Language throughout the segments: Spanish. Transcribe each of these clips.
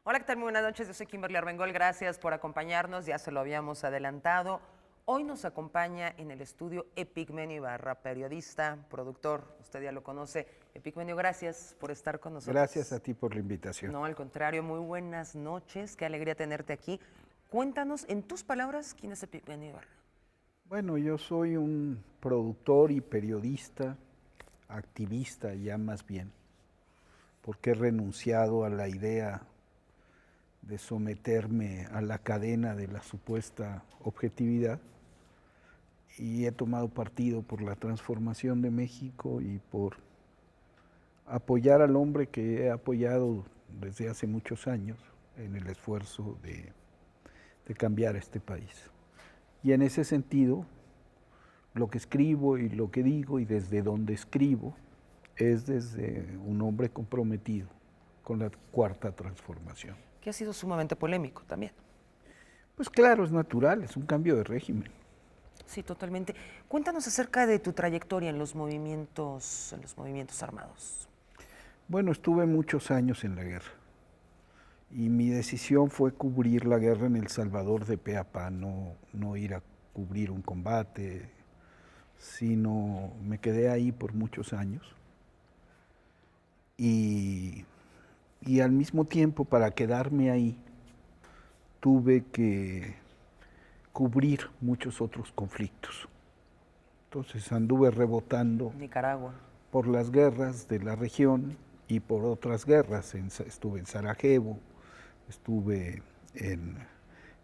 Hola, ¿qué tal? Muy buenas noches. Yo soy Kimberly Armengol. Gracias por acompañarnos. Ya se lo habíamos adelantado. Hoy nos acompaña en el estudio Epigmenio Ibarra, periodista, productor. Usted ya lo conoce. Epigmenio, gracias por estar con nosotros. Gracias a ti por la invitación. No, al contrario, muy buenas noches. Qué alegría tenerte aquí. Cuéntanos, en tus palabras, ¿quién es Epigmenio Ibarra? Bueno, yo soy un productor y periodista, activista ya más bien, porque he renunciado a la idea de someterme a la cadena de la supuesta objetividad y he tomado partido por la transformación de México y por apoyar al hombre que he apoyado desde hace muchos años en el esfuerzo de cambiar este país. Y en ese sentido, lo que escribo y lo que digo y desde donde escribo es desde un hombre comprometido con la cuarta transformación. Que ha sido sumamente polémico también. Pues claro, es natural, es un cambio de régimen. Sí, totalmente. Cuéntanos acerca de tu trayectoria en los movimientos armados. Bueno, estuve muchos años en la guerra y mi decisión fue cubrir la guerra en El Salvador de pe a pa, no ir a cubrir un combate, sino me quedé ahí por muchos años. Y al mismo tiempo, para quedarme ahí, tuve que cubrir muchos otros conflictos. Entonces anduve rebotando Nicaragua. por las guerras de la región y por otras guerras. Estuve en Sarajevo, estuve en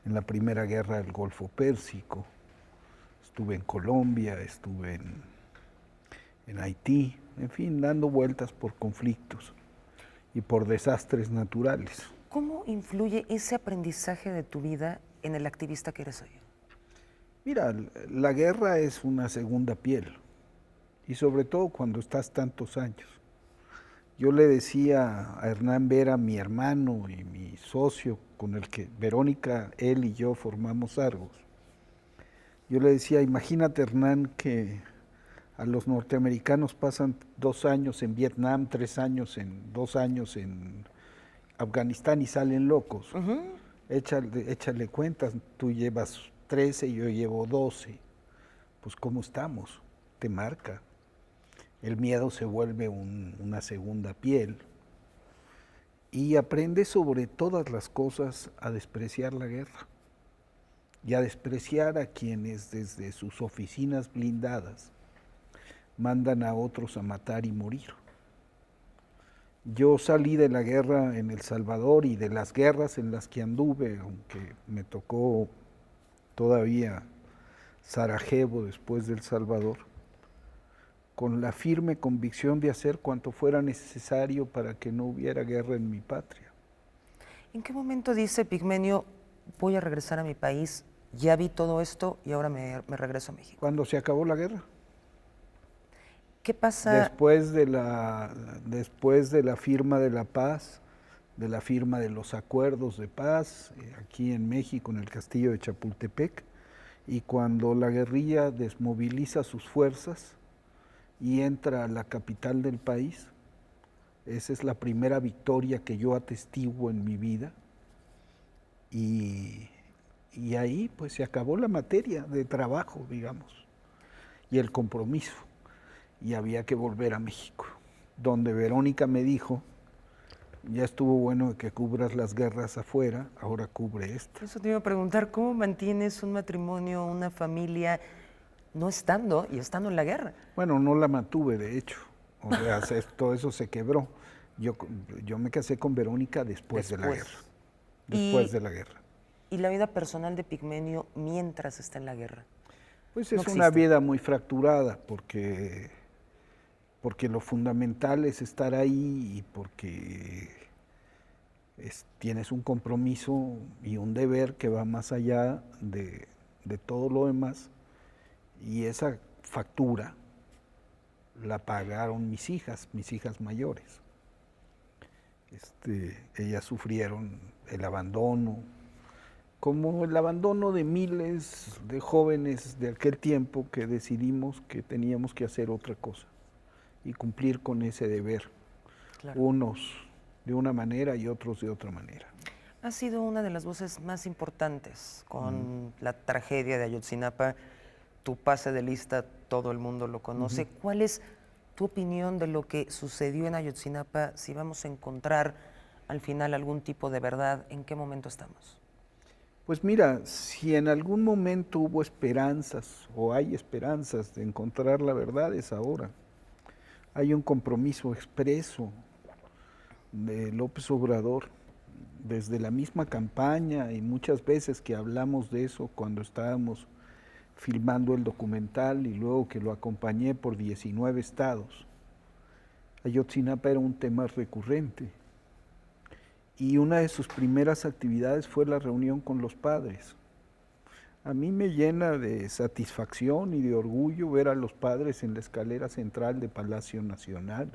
la primera guerra del Golfo Pérsico, estuve en Colombia, estuve en Haití, en fin, dando vueltas por conflictos y por desastres naturales. ¿Cómo influye ese aprendizaje de tu vida en el activista que eres hoy? Mira, la guerra es una segunda piel, y sobre todo cuando estás tantos años. Yo le decía a Hernán Vera, mi hermano y mi socio, con el que Verónica, él y yo formamos Argos. Yo le decía, imagínate, Hernán, que a los norteamericanos pasan 2 años en Vietnam, 2 años en Afganistán y salen locos. Échale cuentas, tú llevas 13 y yo llevo 12. Pues ¿cómo estamos? Te marca. El miedo se vuelve una segunda piel y aprendes sobre todas las cosas a despreciar la guerra y a despreciar a quienes desde sus oficinas blindadas mandan a otros a matar y morir. Yo salí de la guerra en El Salvador y de las guerras en las que anduve, aunque me tocó todavía Sarajevo después del Salvador, con la firme convicción de hacer cuanto fuera necesario para que no hubiera guerra en mi patria. ¿En qué momento dice Pigmenio, voy a regresar a mi país, ya vi todo esto y ahora me regreso a México? Cuando se acabó la guerra. ¿Qué pasa? Después de la firma de la paz, de la firma de los acuerdos de paz, aquí en México, en el castillo de Chapultepec, y cuando la guerrilla desmoviliza sus fuerzas y entra a la capital del país, esa es la primera victoria que yo atestiguo en mi vida, y ahí pues se acabó la materia de trabajo, digamos, y el compromiso. Y había que volver a México, donde Verónica me dijo, ya estuvo bueno que cubras las guerras afuera, ahora cubre esta. Eso te iba a preguntar, ¿cómo mantienes un matrimonio, una familia, no estando y estando en la guerra? Bueno, no la mantuve, de hecho, o sea, todo eso se quebró. Yo me casé con Verónica después de la guerra. Después de la guerra. ¿Y la vida personal de Pigmenio mientras está en la guerra? Pues No es una existe. vida muy fracturada, porque lo fundamental es estar ahí y porque tienes un compromiso y un deber que va más allá de todo lo demás, y esa factura la pagaron mis hijas mayores. Ellas sufrieron el abandono, como el abandono de miles de jóvenes de aquel tiempo que decidimos que teníamos que hacer otra cosa y cumplir con ese deber, claro. Unos de una manera y otros de otra manera. Ha sido una de las voces más importantes con la tragedia de Ayotzinapa. Tu pase de lista, todo el mundo lo conoce. ¿Cuál es tu opinión de lo que sucedió en Ayotzinapa? Si vamos a encontrar al final algún tipo de verdad, ¿en qué momento estamos? Pues mira, si en algún momento hubo esperanzas o hay esperanzas de encontrar la verdad, es ahora. Hay un compromiso expreso de López Obrador desde la misma campaña y muchas veces que hablamos de eso cuando estábamos filmando el documental y luego que lo acompañé por 19 estados. Ayotzinapa era un tema recurrente y una de sus primeras actividades fue la reunión con los padres. A mí me llena de satisfacción y de orgullo ver a los padres en la escalera central de Palacio Nacional,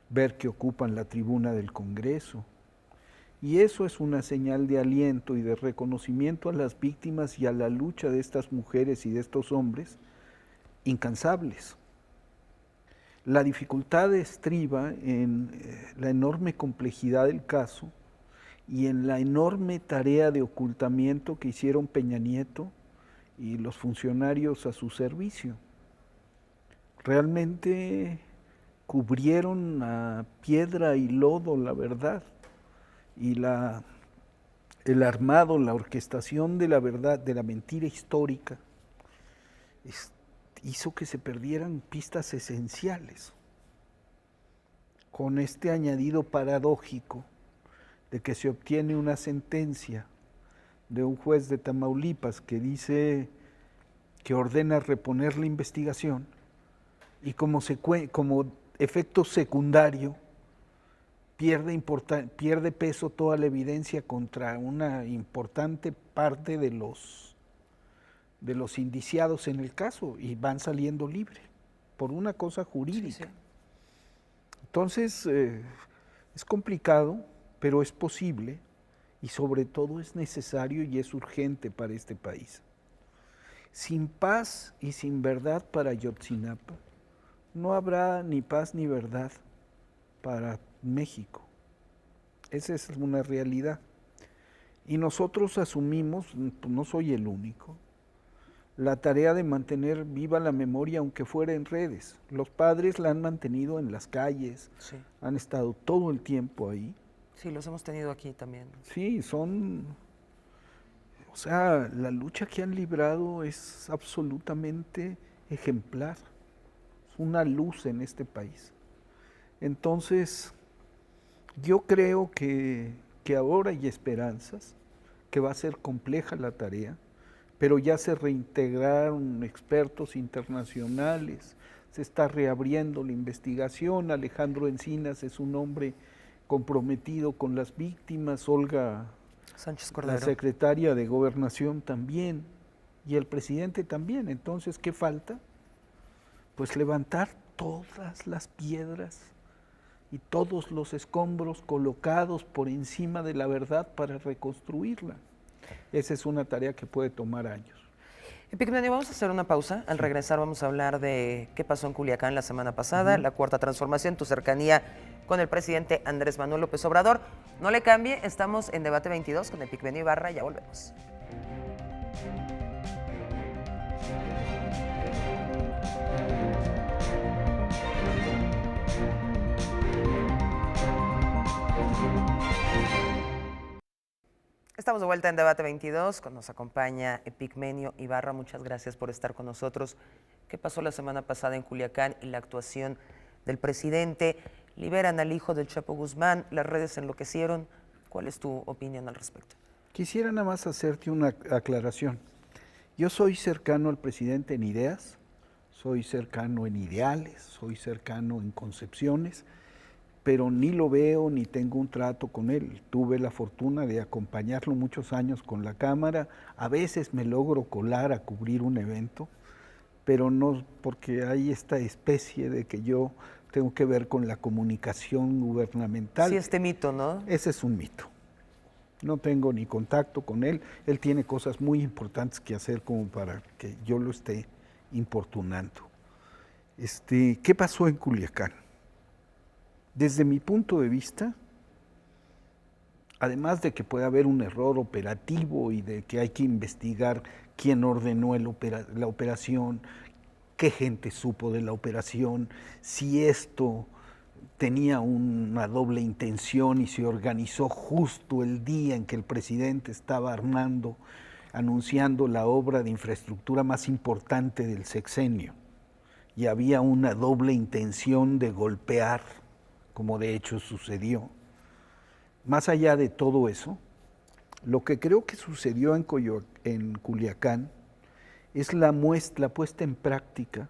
ver que ocupan la tribuna del Congreso. Y eso es una señal de aliento y de reconocimiento a las víctimas y a la lucha de estas mujeres y de estos hombres incansables. La dificultad estriba en la enorme complejidad del caso y en la enorme tarea de ocultamiento que hicieron Peña Nieto y los funcionarios a su servicio. Realmente cubrieron a piedra y lodo la verdad y el armado, la orquestación de la verdad, de la mentira histórica, hizo que se perdieran pistas esenciales, con este añadido paradójico de que se obtiene una sentencia de un juez de Tamaulipas que dice que ordena reponer la investigación y como efecto secundario pierde peso toda la evidencia contra una importante parte de los indiciados en el caso y van saliendo libres por una cosa jurídica. Sí. Entonces, es complicado, pero es posible y sobre todo es necesario y es urgente para este país. Sin paz y sin verdad para Ayotzinapa, no habrá ni paz ni verdad para México. Esa es una realidad. Y nosotros asumimos, no soy el único, la tarea de mantener viva la memoria aunque fuera en redes. Los padres la han mantenido en las calles, sí. Han estado todo el tiempo ahí. Sí, los hemos tenido aquí también. Sí, o sea, la lucha que han librado es absolutamente ejemplar. Es una luz en este país. Entonces, yo creo que ahora hay esperanzas, que va a ser compleja la tarea, pero ya se reintegraron expertos internacionales, se está reabriendo la investigación. Alejandro Encinas es un hombre comprometido con las víctimas, Olga Sánchez Cordero, la secretaria de Gobernación también, y el presidente también. Entonces, ¿qué falta? Pues levantar todas las piedras y todos los escombros colocados por encima de la verdad para reconstruirla. Esa es una tarea que puede tomar años. Epigmenio, vamos a hacer una pausa. Al regresar vamos a hablar de qué pasó en Culiacán la semana pasada, la cuarta transformación, tu cercanía con el presidente Andrés Manuel López Obrador. No le cambie, estamos en Debate 22 con Epigmenio Ibarra, ya volvemos. Estamos de vuelta en Debate 22, nos acompaña Epigmenio Ibarra. Muchas gracias por estar con nosotros. ¿Qué pasó la semana pasada en Culiacán y la actuación del presidente? Liberan al hijo del Chapo Guzmán, las redes enloquecieron. ¿Cuál es tu opinión al respecto? Quisiera nada más hacerte una aclaración. Yo soy cercano al presidente en ideas, soy cercano en ideales, soy cercano en concepciones, pero ni lo veo ni tengo un trato con él. Tuve la fortuna de acompañarlo muchos años con la Cámara, a veces me logro colar a cubrir un evento, pero no porque hay esta especie de que yo tengo que ver con la comunicación gubernamental. Sí, este mito, ¿no? Ese es un mito. No tengo ni contacto con él, él tiene cosas muy importantes que hacer como para que yo lo esté importunando. ¿Qué pasó en Culiacán? Desde mi punto de vista, además de que puede haber un error operativo y de que hay que investigar quién ordenó la operación, qué gente supo de la operación, si esto tenía una doble intención y se organizó justo el día en que el presidente estaba anunciando la obra de infraestructura más importante del sexenio, y había una doble intención de golpear, como de hecho sucedió. Más allá de todo eso, lo que creo que sucedió en Culiacán es la puesta en práctica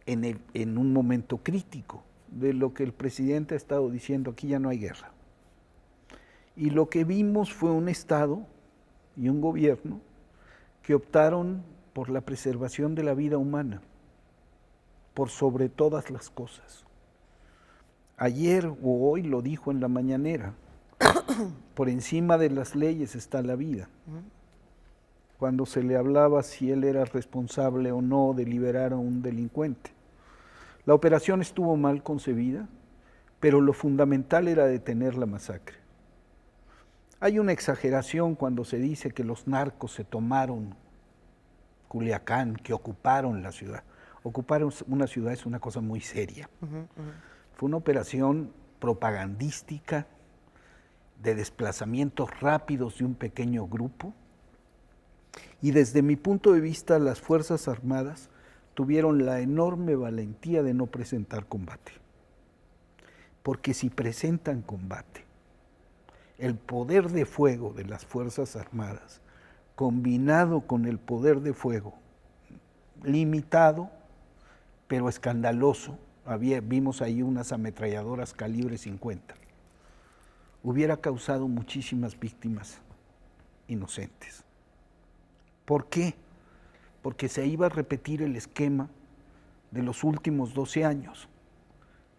en un momento crítico de lo que el presidente ha estado diciendo: aquí ya no hay guerra. Y lo que vimos fue un Estado y un gobierno que optaron por la preservación de la vida humana, por sobre todas las cosas. Ayer o hoy lo dijo en la mañanera: por encima de las leyes está la vida. Cuando se le hablaba si él era responsable o no de liberar a un delincuente. La operación estuvo mal concebida, pero lo fundamental era detener la masacre. Hay una exageración cuando se dice que los narcos se tomaron Culiacán, que ocuparon la ciudad. Ocupar una ciudad es una cosa muy seria. Fue una operación propagandística, de desplazamientos rápidos de un pequeño grupo, y desde mi punto de vista las Fuerzas Armadas tuvieron la enorme valentía de no presentar combate. Porque si presentan combate, el poder de fuego de las Fuerzas Armadas, combinado con el poder de fuego limitado, pero escandaloso, vimos ahí unas ametralladoras calibre 50, hubiera causado muchísimas víctimas inocentes. ¿Por qué? Porque se iba a repetir el esquema de los últimos 12 años,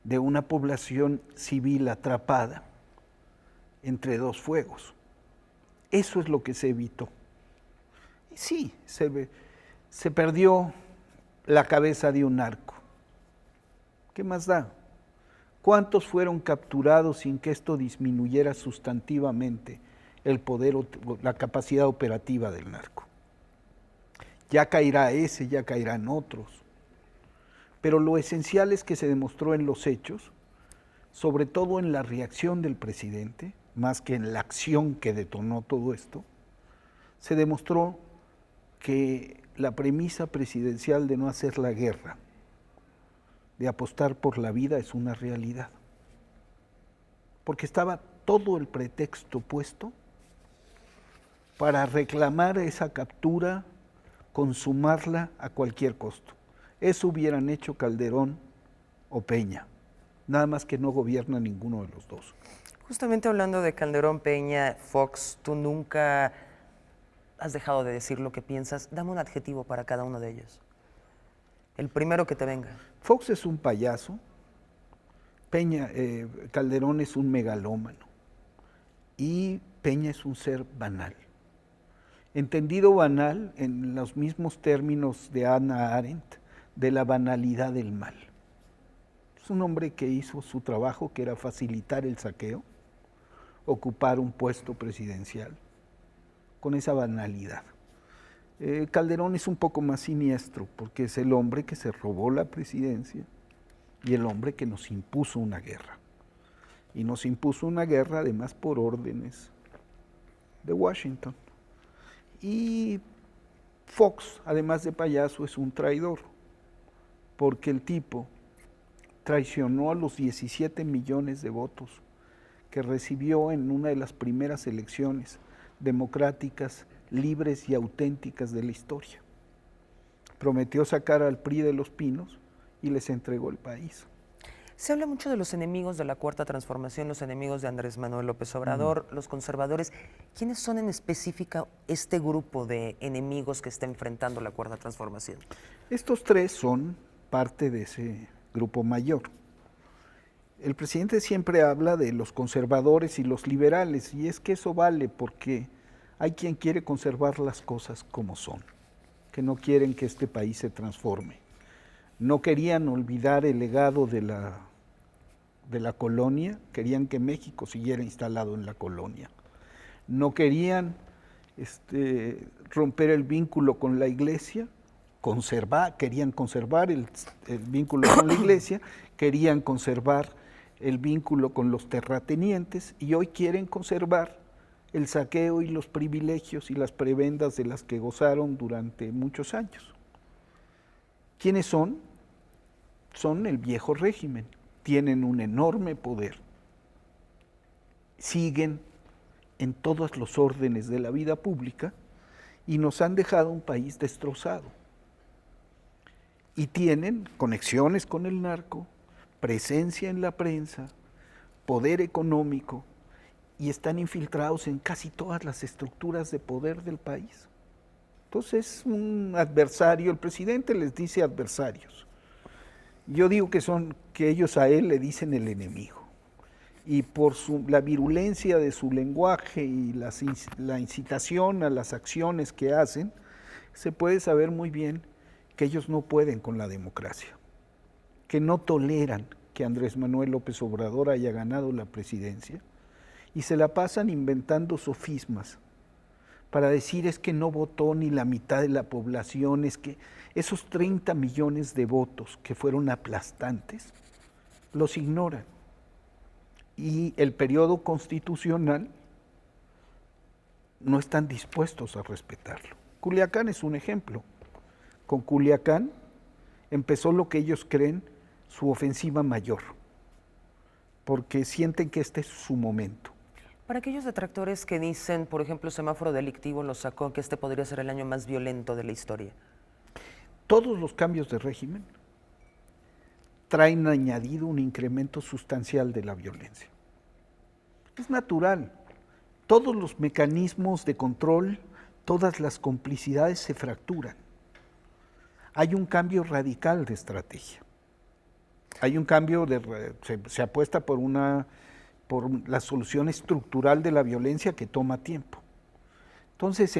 de una población civil atrapada entre dos fuegos. Eso es lo que se evitó. Y sí, se perdió la cabeza de un narco. ¿Qué más da? ¿Cuántos fueron capturados sin que esto disminuyera sustantivamente el poder, la capacidad operativa del narco? Ya caerá ese, ya caerán otros. Pero lo esencial es que se demostró en los hechos, sobre todo en la reacción del presidente, más que en la acción que detonó todo esto, se demostró que la premisa presidencial de no hacer la guerra, de apostar por la vida, es una realidad. Porque estaba todo el pretexto puesto para reclamar esa captura, consumarla a cualquier costo. Eso hubieran hecho Calderón o Peña, nada más que no gobierna ninguno de los dos. Justamente hablando de Calderón, Peña, Fox, tú nunca has dejado de decir lo que piensas. Dame un adjetivo para cada uno de ellos. El primero que te venga. Fox es un payaso, Calderón es un megalómano y Peña es un ser banal. Entendido banal en los mismos términos de Hannah Arendt, de la banalidad del mal. Es un hombre que hizo su trabajo, que era facilitar el saqueo, ocupar un puesto presidencial, con esa banalidad. Calderón es un poco más siniestro, porque es el hombre que se robó la presidencia y el hombre que nos impuso una guerra. Y nos impuso una guerra además por órdenes de Washington. Y Fox, además de payaso, es un traidor, porque el tipo traicionó a los 17 millones de votos que recibió en una de las primeras elecciones democráticas, libres y auténticas de la historia. Prometió sacar al PRI de los pinos y les entregó el país. Se habla mucho de los enemigos de la Cuarta Transformación, los enemigos de Andrés Manuel López Obrador, los conservadores. ¿Quiénes son en específico este grupo de enemigos que está enfrentando la Cuarta Transformación? Estos tres son parte de ese grupo mayor. El presidente siempre habla de los conservadores y los liberales, y es que eso vale porque hay quien quiere conservar las cosas como son, que no quieren que este país se transforme. No querían olvidar el legado de la de la colonia, querían que México siguiera instalado en la colonia. No querían romper el vínculo con la iglesia, querían conservar el vínculo con la iglesia, querían conservar el vínculo con los terratenientes y hoy quieren conservar el saqueo y los privilegios y las prebendas de las que gozaron durante muchos años. ¿Quiénes son? Son el viejo régimen, tienen un enorme poder, siguen en todos los órdenes de la vida pública y nos han dejado un país destrozado. Y tienen conexiones con el narco, presencia en la prensa, poder económico y están infiltrados en casi todas las estructuras de poder del país. Entonces es un adversario, el presidente les dice adversarios. Yo digo que ellos a él le dicen el enemigo. Y por la virulencia de su lenguaje y la incitación a las acciones que hacen, se puede saber muy bien que ellos no pueden con la democracia, que no toleran que Andrés Manuel López Obrador haya ganado la presidencia y se la pasan inventando sofismas para decir es que no votó ni la mitad de la población, es que esos 30 millones de votos que fueron aplastantes, los ignoran. Y el periodo constitucional no están dispuestos a respetarlo. Culiacán es un ejemplo. Con Culiacán empezó lo que ellos creen su ofensiva mayor, porque sienten que este es su momento. Para aquellos detractores que dicen, por ejemplo, semáforo delictivo lo sacó, que este podría ser el año más violento de la historia. Todos los cambios de régimen traen añadido un incremento sustancial de la violencia. Es natural. Todos los mecanismos de control, todas las complicidades se fracturan. Hay un cambio radical de estrategia. Hay un cambio, se apuesta por la solución estructural de la violencia que toma tiempo. Entonces,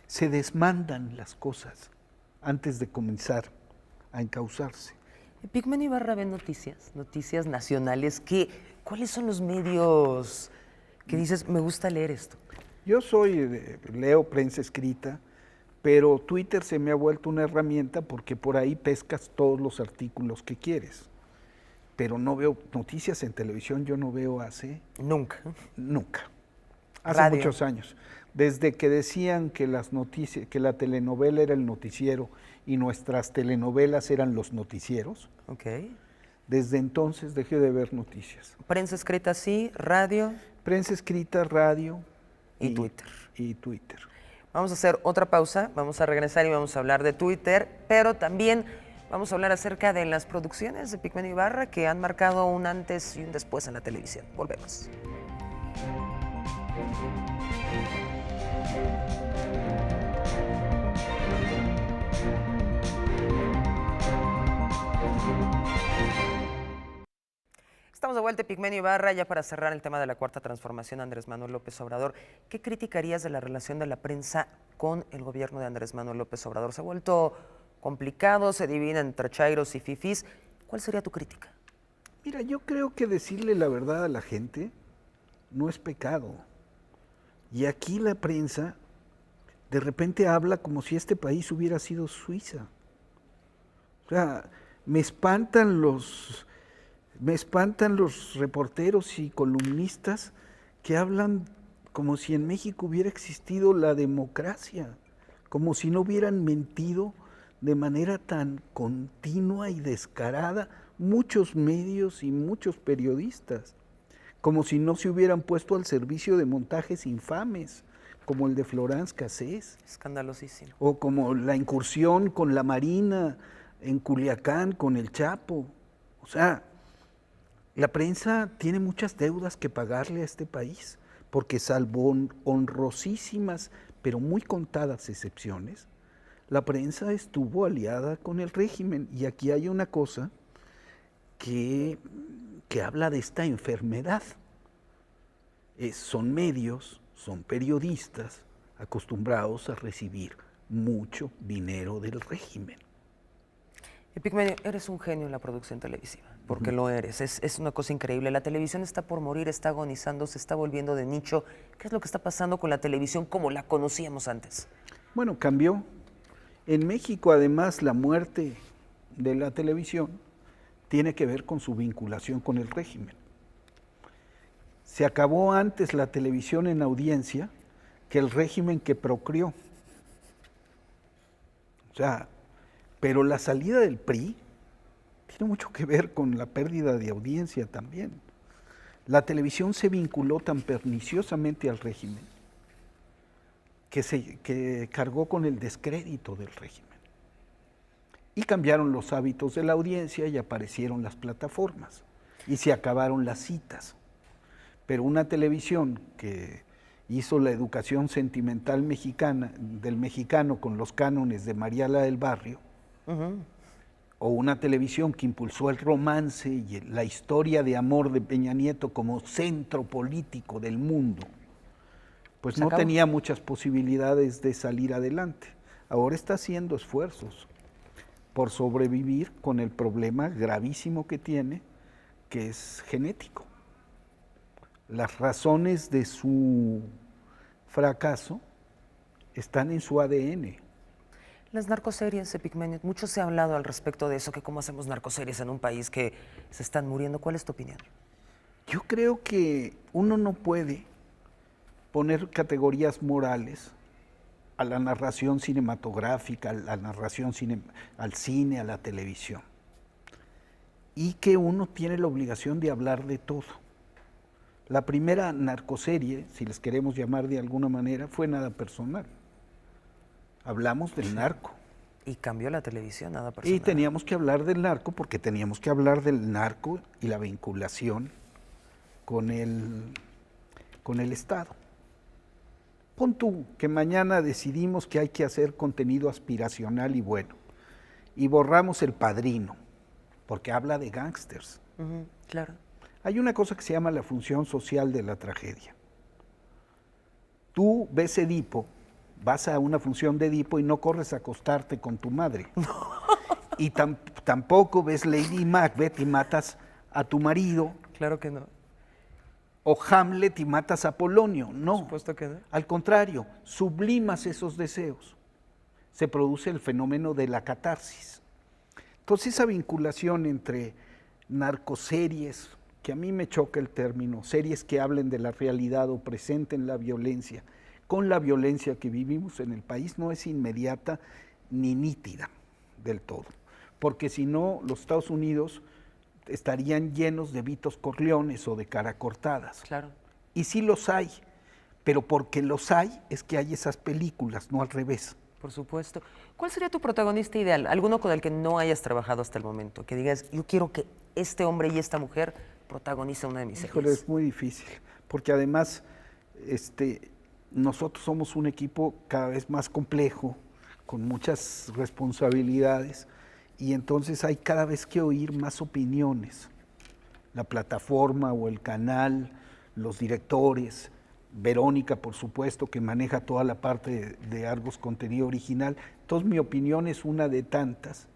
se desmandan las cosas antes de comenzar a encauzarse. Epigmenio Ibarra ve noticias nacionales. ¿Cuáles son los medios que dices, me gusta leer esto? Yo leo prensa escrita, pero Twitter se me ha vuelto una herramienta porque por ahí pescas todos los artículos que quieres. Pero no veo noticias en televisión, yo no veo hace... Nunca. Hace Radio. Muchos años. Desde que decían que que la telenovela era el noticiero y nuestras telenovelas eran los noticieros. Okay. Desde entonces dejé de ver noticias. Prensa escrita sí, radio. Prensa escrita, radio y Twitter. Y Twitter. Vamos a hacer otra pausa, vamos a regresar y vamos a hablar de Twitter, pero también vamos a hablar acerca de las producciones de Epigmenio Ibarra que han marcado un antes y un después en la televisión. Volvemos. Estamos de vuelta, Epigmenio Ibarra, ya para cerrar el tema de la cuarta transformación, Andrés Manuel López Obrador. ¿Qué criticarías de la relación de la prensa con el gobierno de Andrés Manuel López Obrador? Se ha vuelto complicado, se divide entre chairos y fifís. ¿Cuál sería tu crítica? Mira, yo creo que decirle la verdad a la gente no es pecado. Y aquí la prensa de repente habla como si este país hubiera sido Suiza. O sea, me espantan los reporteros y columnistas que hablan como si en México hubiera existido la democracia, como si no hubieran mentido de manera tan continua y descarada muchos medios y muchos periodistas, como si no se hubieran puesto al servicio de montajes infames, como el de Florence Cassés. Escandalosísimo. O como la incursión con la Marina en Culiacán, con el Chapo. O sea, la prensa tiene muchas deudas que pagarle a este país, porque salvo honrosísimas, pero muy contadas excepciones, la prensa estuvo aliada con el régimen. Y aquí hay una cosa que habla de esta enfermedad. Son medios, son periodistas acostumbrados a recibir mucho dinero del régimen. Epigmenio, eres un genio en la producción televisiva, porque lo eres, es una cosa increíble. La televisión está por morir, está agonizando, se está volviendo de nicho. ¿Qué es lo que está pasando con la televisión como la conocíamos antes? Bueno, cambió. En México, además, la muerte de la televisión tiene que ver con su vinculación con el régimen. Se acabó antes la televisión en audiencia que el régimen que procreó. O sea, pero la salida del PRI tiene mucho que ver con la pérdida de audiencia también. La televisión se vinculó tan perniciosamente al régimen que cargó con el descrédito del régimen. Y cambiaron los hábitos de la audiencia y aparecieron las plataformas y se acabaron las citas. Pero una televisión que hizo la educación sentimental mexicana, del mexicano con los cánones de Mariala del Barrio, o una televisión que impulsó el romance y la historia de amor de Peña Nieto como centro político del mundo, pues no tenía muchas posibilidades de salir adelante. Ahora está haciendo esfuerzos por sobrevivir con el problema gravísimo que tiene, que es genético. Las razones de su fracaso están en su ADN. Las narcoseries, Epigmenio, mucho se ha hablado al respecto de eso, que cómo hacemos narcoseries en un país que se están muriendo. ¿Cuál es tu opinión? Yo creo que uno no puede poner categorías morales a la narración cinematográfica, a la narración al cine, a la televisión. Y que uno tiene la obligación de hablar de todo. La primera narcoserie, si les queremos llamar de alguna manera, fue Nada Personal. Hablamos del narco. Y cambió la televisión, Nada Personal. Y teníamos que hablar del narco porque teníamos que hablar del narco y la vinculación con el Estado. Pon tú que mañana decidimos que hay que hacer contenido aspiracional y bueno, y borramos El Padrino, porque habla de gángsters. Claro. Hay una cosa que se llama la función social de la tragedia. Tú ves Edipo, vas a una función de Edipo y no corres a acostarte con tu madre. Y tampoco ves Lady Macbeth y matas a tu marido. Claro que no. O Hamlet y matas a Polonio. No. Por supuesto que no. Al contrario, sublimas esos deseos. Se produce el fenómeno de la catarsis. Entonces esa vinculación entre narcoseries, que a mí me choca el término, series que hablen de la realidad o presenten la violencia, con la violencia que vivimos en el país, no es inmediata ni nítida del todo. Porque si no, los Estados Unidos estarían llenos de Vitos Corleones o de cara cortadas. Claro. Y sí los hay, pero porque los hay es que hay esas películas, no al revés. Por supuesto. ¿Cuál sería tu protagonista ideal? ¿Alguno con el que no hayas trabajado hasta el momento? Que digas, yo quiero que este hombre y esta mujer protagonice una de mis series. Híjole, es muy difícil, porque además nosotros somos un equipo cada vez más complejo, con muchas responsabilidades, y entonces hay cada vez que oír más opiniones. La plataforma o el canal, los directores, Verónica, por supuesto, que maneja toda la parte de Argos Contenido Original. Entonces mi opinión es una de tantas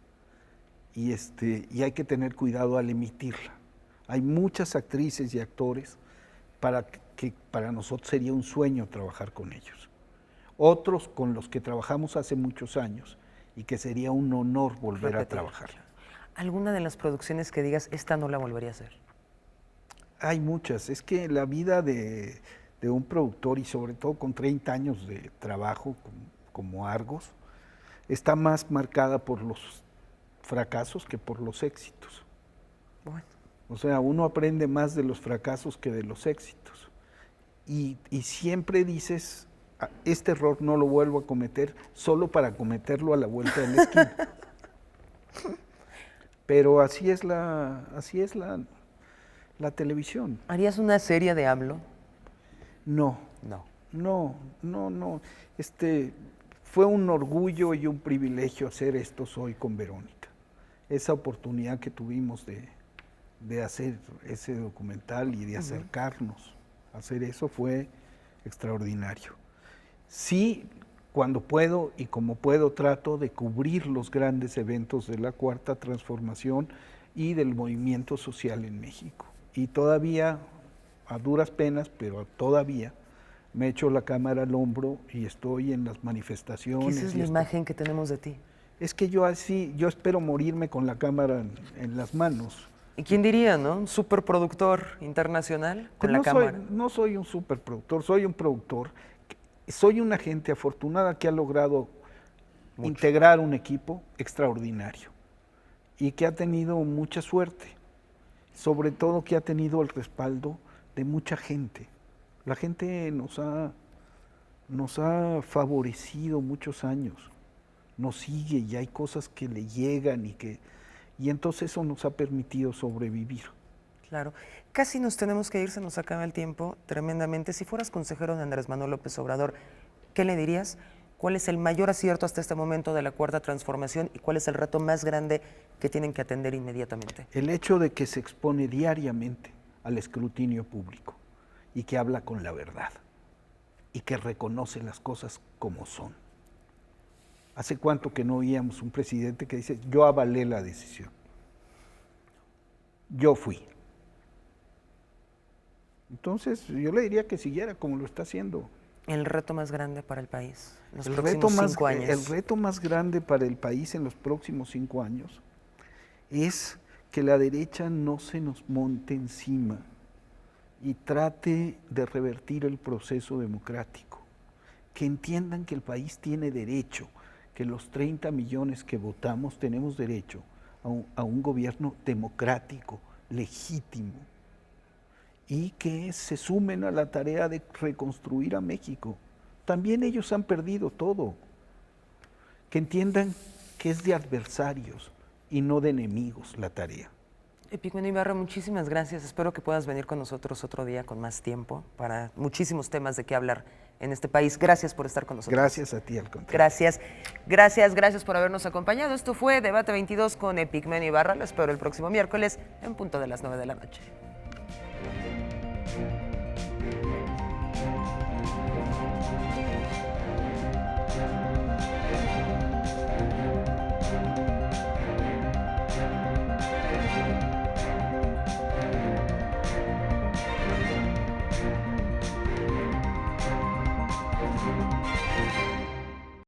y hay que tener cuidado al emitirla. Hay muchas actrices y actores que para nosotros sería un sueño trabajar con ellos. Otros con los que trabajamos hace muchos años y que sería un honor volver a trabajar. ¿Alguna de las producciones que digas, esta no la volvería a hacer? Hay muchas. Es que la vida de un productor, y sobre todo con 30 años de trabajo como Argos, está más marcada por los fracasos que por los éxitos. Bueno. O sea, uno aprende más de los fracasos que de los éxitos. Y siempre dices, este error no lo vuelvo a cometer, solo para cometerlo a la vuelta de la esquina. Pero así es la televisión. ¿Harías una serie de AMLO? No. Fue un orgullo y un privilegio hacer esto hoy con Verónica. Esa oportunidad que tuvimos de hacer ese documental y de acercarnos a hacer eso fue extraordinario. Sí, cuando puedo y como puedo trato de cubrir los grandes eventos de la Cuarta Transformación y del movimiento social en México. Y todavía, a duras penas, pero todavía, me echo la cámara al hombro y estoy en las manifestaciones. Esa es la imagen que tenemos de ti. Es que yo espero morirme con la cámara en las manos. ¿Y quién diría, no? Un superproductor internacional con la cámara. No soy un superproductor, soy un productor. Soy una gente afortunada que ha logrado integrar un equipo extraordinario y que ha tenido mucha suerte, sobre todo que ha tenido el respaldo de mucha gente. La gente nos ha favorecido muchos años, nos sigue y hay cosas que le llegan y entonces eso nos ha permitido sobrevivir. Claro. Casi nos tenemos que ir, se nos acaba el tiempo tremendamente. Si fueras consejero de Andrés Manuel López Obrador, ¿qué le dirías? ¿Cuál es el mayor acierto hasta este momento de la Cuarta Transformación y cuál es el reto más grande que tienen que atender inmediatamente? El hecho de que se expone diariamente al escrutinio público y que habla con la verdad y que reconoce las cosas como son. ¿Hace cuánto que no oíamos un presidente que dice, yo avalé la decisión? Yo fui. Entonces, yo le diría que siguiera como lo está haciendo. El reto más grande para el país en los próximos 5 años. El reto más grande para el país en los próximos 5 años es que la derecha no se nos monte encima y trate de revertir el proceso democrático. Que entiendan que el país tiene derecho, que los 30 millones que votamos tenemos derecho a un gobierno democrático, legítimo, y que se sumen a la tarea de reconstruir a México. También ellos han perdido todo. Que entiendan que es de adversarios y no de enemigos la tarea. Epigmenio Ibarra, muchísimas gracias. Espero que puedas venir con nosotros otro día con más tiempo para muchísimos temas de qué hablar en este país. Gracias por estar con nosotros. Gracias a ti, al contrario. Gracias por habernos acompañado. Esto fue Debate 22 con Epigmenio Ibarra. Lo espero el próximo miércoles en punto de las 9 de la noche.